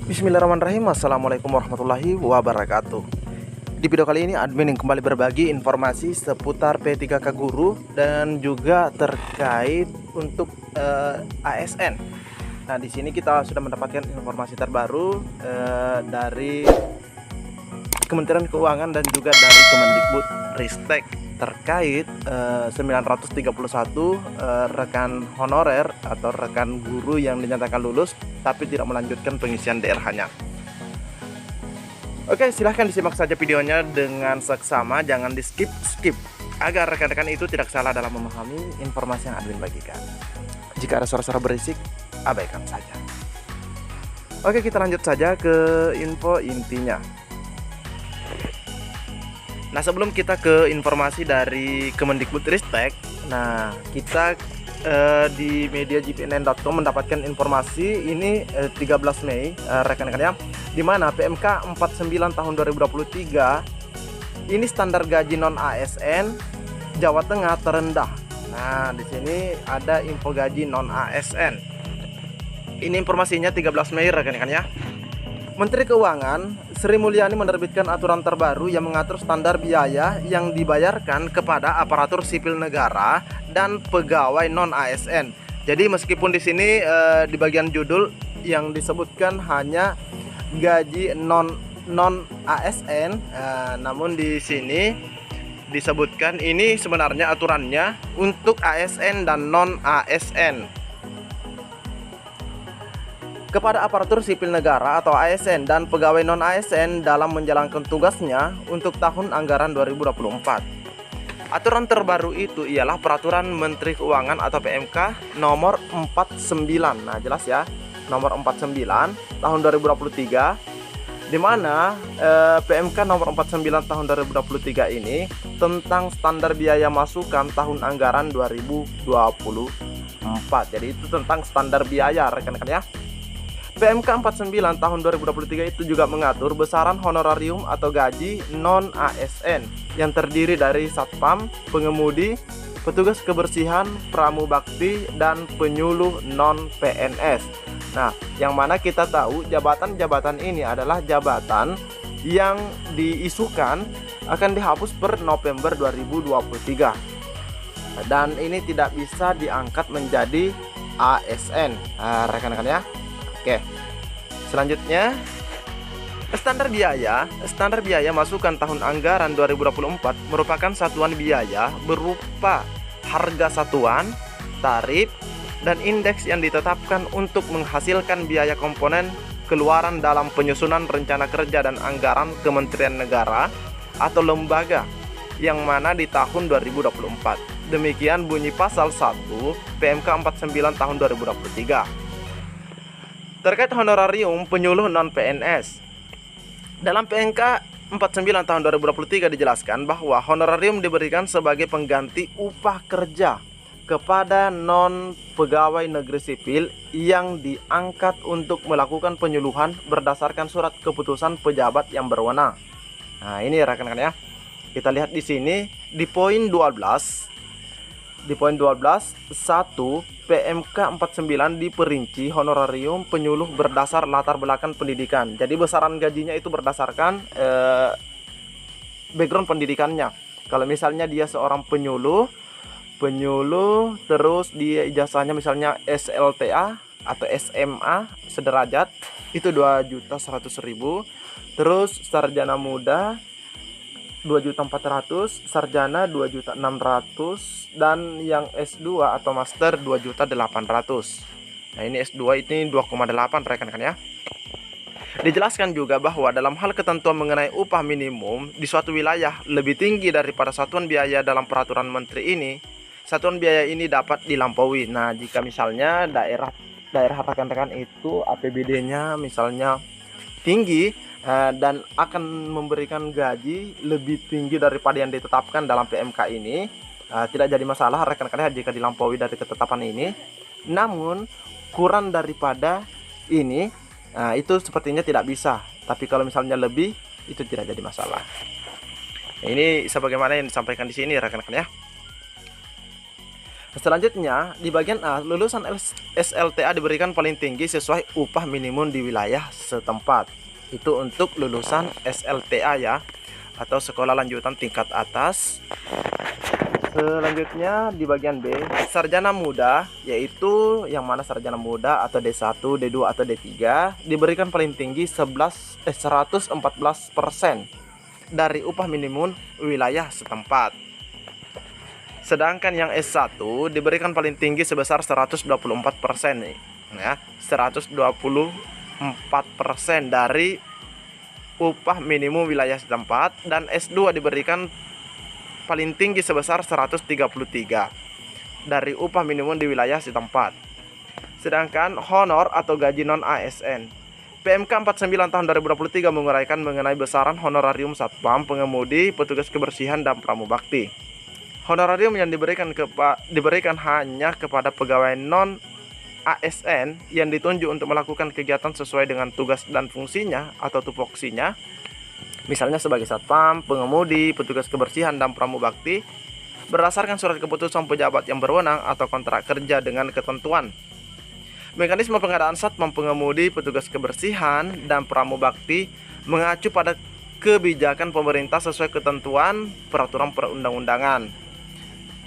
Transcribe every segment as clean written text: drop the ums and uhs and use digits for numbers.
Bismillahirrahmanirrahim. Assalamualaikum warahmatullahi wabarakatuh. Di video kali ini admin yang kembali berbagi informasi seputar P3K Guru dan juga terkait untuk ASN. Nah, di sini kita sudah mendapatkan informasi terbaru dari Kementerian Keuangan dan juga dari Kemendikbudristek terkait 931 rekan honorer atau rekan guru yang dinyatakan lulus tapi tidak melanjutkan pengisian DRH-nya. Oke, silahkan disimak saja videonya dengan seksama, jangan di skip agar rekan-rekan itu tidak salah dalam memahami informasi yang admin bagikan. Jika ada suara-suara berisik, abaikan saja. Oke, kita lanjut saja ke info intinya. Nah, sebelum kita ke informasi dari Kemendikbudristek, nah kita di media gpnn.com mendapatkan informasi ini 13 Mei rekan-rekan ya, di mana PMK 49 tahun 2023 ini standar gaji non ASN Jawa Tengah terendah. Nah, di sini ada info gaji non ASN. Ini informasinya 13 Mei rekan-rekan ya. Menteri Keuangan Sri Mulyani menerbitkan aturan terbaru yang mengatur standar biaya yang dibayarkan kepada aparatur sipil negara dan pegawai non ASN. Jadi meskipun di sini di bagian judul yang disebutkan hanya gaji non ASN, namun di sini disebutkan ini sebenarnya aturannya untuk ASN dan non ASN. Kepada aparatur sipil negara atau ASN dan pegawai non ASN dalam menjalankan tugasnya untuk tahun anggaran 2024. Aturan terbaru itu ialah Peraturan Menteri Keuangan atau PMK nomor 49. Nah, jelas ya, nomor 49 tahun 2023, di mana PMK nomor 49 tahun 2023 ini tentang standar biaya masukan tahun anggaran 2024. Jadi itu tentang standar biaya rekan-rekan ya. PMK 49 tahun 2023 itu juga mengatur besaran honorarium atau gaji non ASN yang terdiri dari satpam, pengemudi, petugas kebersihan, pramubakti, dan penyuluh non PNS. Nah, yang mana kita tahu jabatan-jabatan ini adalah jabatan yang diisukan akan dihapus per November 2023. Dan ini tidak bisa diangkat menjadi ASN, rekan-rekan ya. Oke, selanjutnya standar biaya masukan tahun anggaran 2024 merupakan satuan biaya berupa harga satuan, tarif, dan indeks yang ditetapkan untuk menghasilkan biaya komponen keluaran dalam penyusunan rencana kerja dan anggaran Kementerian Negara atau lembaga yang mana di tahun 2024. Demikian bunyi pasal 1 PMK 49 tahun 2023. Terkait honorarium penyuluh non-PNS, dalam PMK 49 tahun 2023 dijelaskan bahwa honorarium diberikan sebagai pengganti upah kerja kepada non-pegawai negeri sipil yang diangkat untuk melakukan penyuluhan berdasarkan surat keputusan pejabat yang berwenang. Nah, ini rekan-rekan ya. Kita lihat di sini di poin 12. Di poin 12, 1 PMK 49 diperinci honorarium penyuluh berdasar latar belakang pendidikan. Jadi besaran gajinya itu berdasarkan background pendidikannya. Kalau misalnya dia seorang penyuluh terus dia ijazahnya misalnya SLTA atau SMA sederajat, itu 2.100.000. Terus sarjana muda 2.400.000, sarjana 2.600.000, dan yang S2 atau master 2.800.000. Nah, ini S2 ini 2,8 rekan-rekan ya. Dijelaskan juga bahwa dalam hal ketentuan mengenai upah minimum di suatu wilayah lebih tinggi daripada satuan biaya dalam peraturan menteri ini, satuan biaya ini dapat dilampaui. Nah, jika misalnya daerah rekan-rekan itu APBD-nya misalnya tinggi dan akan memberikan gaji lebih tinggi daripada yang ditetapkan dalam PMK ini, tidak jadi masalah rekan-rekan jika dilampaui dari ketetapan ini. Namun kurang daripada ini, itu sepertinya tidak bisa. Tapi kalau misalnya lebih, itu tidak jadi masalah. Ini sebagaimana yang disampaikan di sini rekan-rekan ya. Selanjutnya, di bagian A, lulusan SLTA diberikan paling tinggi sesuai upah minimum di wilayah setempat. Itu untuk lulusan SLTA ya, atau sekolah lanjutan tingkat atas. Selanjutnya di bagian B, sarjana muda, yaitu yang mana sarjana muda atau D1, D2 atau D3 diberikan paling tinggi 114% dari upah minimum wilayah setempat. Sedangkan yang S1 diberikan paling tinggi sebesar 124% nih, ya, 124% dari upah minimum wilayah setempat, dan S2 diberikan paling tinggi sebesar 133 dari upah minimum di wilayah setempat. Sedangkan honor atau gaji non ASN, PMK 49 tahun 2023 menguraikan mengenai besaran honorarium satpam, pengemudi, petugas kebersihan dan pramubakti. Honorarium yang diberikan hanya kepada pegawai non ASN yang ditunjuk untuk melakukan kegiatan sesuai dengan tugas dan fungsinya atau tupoksinya, misalnya sebagai satpam, pengemudi, petugas kebersihan dan pramubakti, berdasarkan surat keputusan pejabat yang berwenang atau kontrak kerja dengan ketentuan. Mekanisme pengadaan satpam, pengemudi, petugas kebersihan dan pramubakti mengacu pada kebijakan pemerintah sesuai ketentuan peraturan perundang-undangan.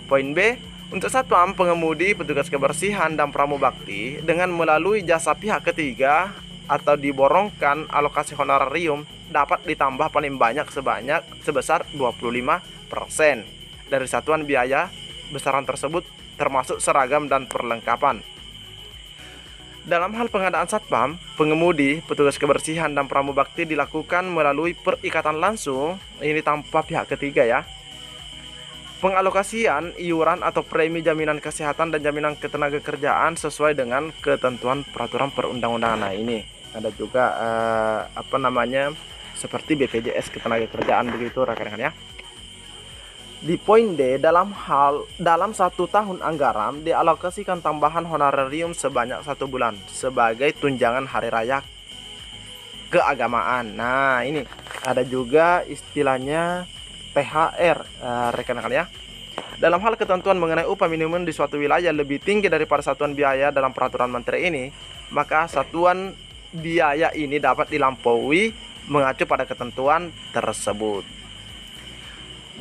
Poin B, untuk satpam, pengemudi, petugas kebersihan dan pramubakti dengan melalui jasa pihak ketiga atau diborongkan alokasi honorarium dapat ditambah paling banyak sebesar 25% dari satuan biaya besaran tersebut, termasuk seragam dan perlengkapan. Dalam hal pengadaan satpam, pengemudi, petugas kebersihan dan pramubakti dilakukan melalui perikatan langsung, ini tanpa pihak ketiga ya. Pengalokasian iuran atau premi jaminan kesehatan dan jaminan ketenagakerjaan sesuai dengan ketentuan peraturan perundang-undangan. Nah, ini ada juga seperti BPJS ketenagakerjaan begitu rekan-rekan ya. Di poin D, dalam 1 tahun anggaran dialokasikan tambahan honorarium sebanyak 1 bulan sebagai tunjangan hari raya keagamaan. Nah, ini ada juga istilahnya THR rekan-rekan ya. Dalam hal ketentuan mengenai upah minimum di suatu wilayah lebih tinggi daripada satuan biaya dalam peraturan menteri ini, maka satuan biaya ini dapat dilampaui mengacu pada ketentuan tersebut.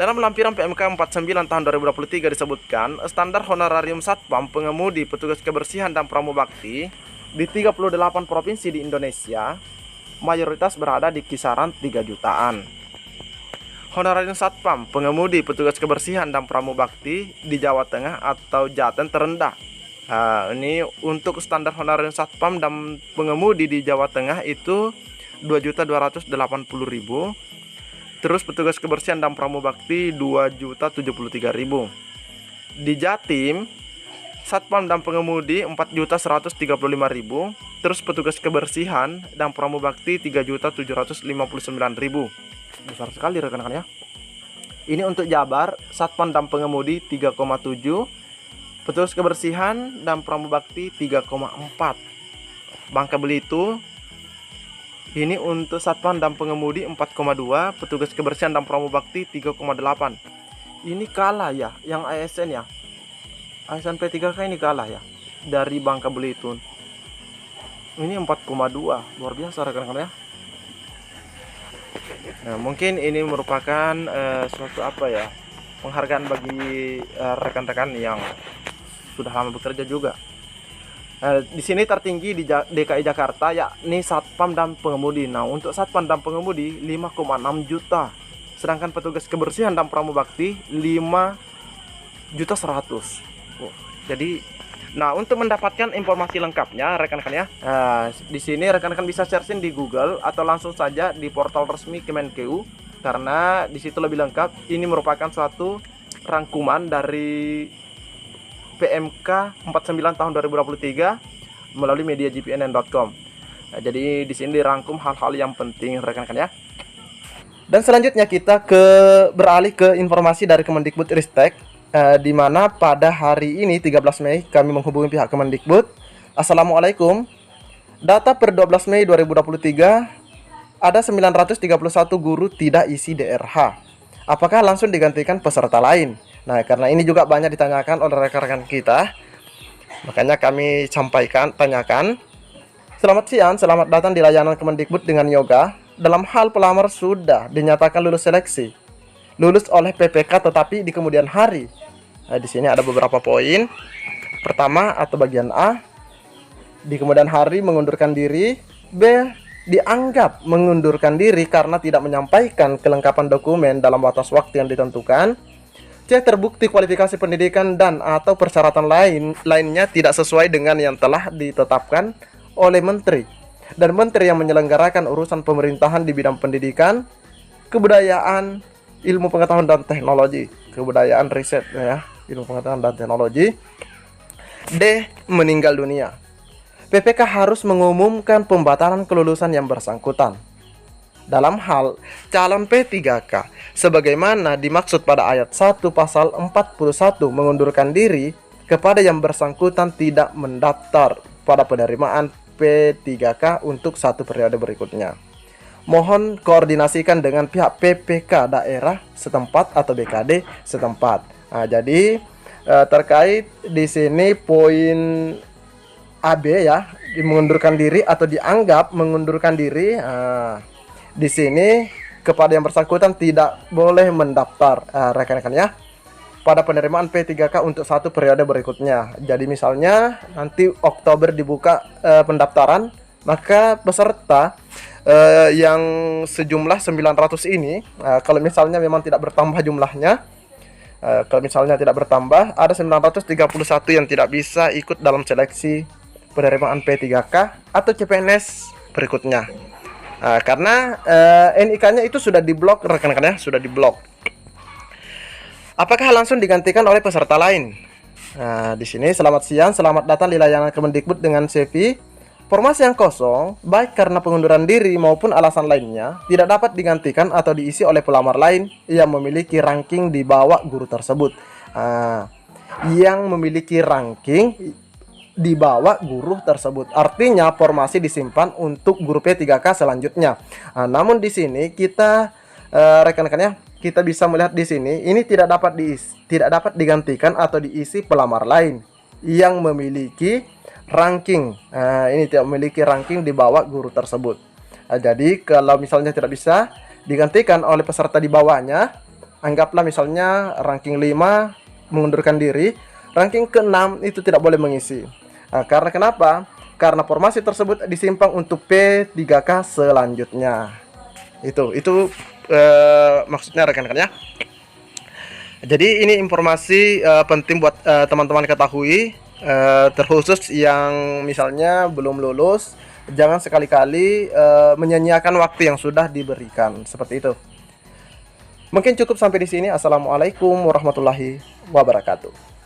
Dalam lampiran PMK 49 tahun 2023 disebutkan, standar honorarium satpam, pengemudi, petugas kebersihan dan pramubakti di 38 provinsi di Indonesia mayoritas berada di kisaran 3 jutaan. Honorarium satpam, pengemudi, petugas kebersihan dan pramubakti di Jawa Tengah atau Jateng terendah. Nah, ini untuk standar honorarium satpam dan pengemudi di Jawa Tengah itu 2.280.000. Terus petugas kebersihan dan pramubakti 2.073.000. Di Jatim, satpam dan pengemudi 4.135.000. Terus petugas kebersihan dan pramubakti 3.759.000. Besar sekali rekan-rekan ya. Ini untuk Jabar, satpam dan pengemudi 3,7, petugas kebersihan dan pramubakti 3,4. Bangka Belitung, ini untuk satpam dan pengemudi 4,2, petugas kebersihan dan pramubakti 3,8. Ini kalah ya, yang ASN ya. ASN P3K ini kalah ya dari Bangka Belitung. Ini 4,2, luar biasa rekan-rekan ya. Nah, mungkin ini merupakan suatu penghargaan bagi rekan-rekan yang sudah lama bekerja juga. Di sini tertinggi di DKI Jakarta yakni satpam dan pengemudi. Nah, untuk satpam dan pengemudi 5,6 juta. Sedangkan petugas kebersihan dan pramubakti 5.100.000. Jadi untuk mendapatkan informasi lengkapnya rekan-rekan ya, di sini rekan-rekan bisa searching di Google atau langsung saja di portal resmi Kemenkeu, karena di situ lebih lengkap. Ini merupakan suatu rangkuman dari PMK 49 tahun 2023 melalui mediajpnn.com. Jadi di sini dirangkum hal-hal yang penting rekan-rekan ya. Dan selanjutnya kita beralih ke informasi dari Kemendikbudristek. Di mana pada hari ini 13 Mei kami menghubungi pihak Kemendikbud. Assalamualaikum. Data per 12 Mei 2023 ada 931 guru tidak isi DRH. Apakah langsung digantikan peserta lain? Nah, karena ini juga banyak ditanyakan oleh rekan-rekan kita, makanya kami tanyakan. Selamat siang, selamat datang di layanan Kemendikbud dengan yoga. Dalam hal pelamar sudah dinyatakan lulus seleksi, lulus oleh PPK tetapi di kemudian hari. Nah, di sini ada beberapa poin. Pertama atau bagian A, di kemudian hari mengundurkan diri. B, dianggap mengundurkan diri karena tidak menyampaikan kelengkapan dokumen dalam batas waktu yang ditentukan. C, terbukti kualifikasi pendidikan dan atau persyaratan lainnya tidak sesuai dengan yang telah ditetapkan oleh menteri dan menteri yang menyelenggarakan urusan pemerintahan di bidang pendidikan, kebudayaan, ilmu pengetahuan dan teknologi, kebudayaan riset ya, ilmu pengetahuan dan teknologi. D, meninggal dunia. PPK harus mengumumkan pembatalan kelulusan yang bersangkutan dalam hal calon P3K sebagaimana dimaksud pada ayat 1 pasal 41 mengundurkan diri kepada yang bersangkutan tidak mendaftar pada penerimaan P3K untuk 1 periode berikutnya. Mohon koordinasikan dengan pihak PPK daerah setempat atau BKD setempat. Nah, jadi terkait di sini poin AB ya, mengundurkan diri atau dianggap mengundurkan diri. Di sini kepada yang bersangkutan tidak boleh mendaftar rekan-rekan ya pada penerimaan P3K untuk 1 periode berikutnya. Jadi misalnya nanti Oktober dibuka pendaftaran, maka peserta yang sejumlah 900 ini kalau misalnya memang tidak bertambah jumlahnya, kalau misalnya tidak bertambah, ada 931 yang tidak bisa ikut dalam seleksi penerimaan P3K atau CPNS berikutnya. Karena NIK-nya itu sudah diblok rekan-rekan ya, sudah diblok. Apakah langsung digantikan oleh peserta lain? Di sini selamat siang, selamat datang di layanan Kemendikbud dengan CV. Formasi yang kosong, baik karena pengunduran diri maupun alasan lainnya, tidak dapat digantikan atau diisi oleh pelamar lain yang memiliki ranking di bawah guru tersebut. Yang memiliki ranking di bawah guru tersebut. Artinya formasi disimpan untuk guru P3K selanjutnya. Namun di sini kita rekan-rekannya kita bisa melihat di sini ini tidak dapat digantikan atau diisi pelamar lain yang memiliki ranking. Ini tidak memiliki ranking di bawah guru tersebut. Jadi kalau misalnya tidak bisa digantikan oleh peserta di bawahnya, anggaplah misalnya ranking 5 mengundurkan diri, ranking ke-6 itu tidak boleh mengisi. Karena kenapa? Karena formasi tersebut disimpan untuk P3K selanjutnya. Itu maksudnya rekan-rekan ya. Jadi ini informasi penting buat teman-teman ketahui, terkhusus yang misalnya belum lulus, jangan sekali-kali menyanyiakan waktu yang sudah diberikan seperti itu. Mungkin cukup sampai di sini. Assalamualaikum warahmatullahi wabarakatuh.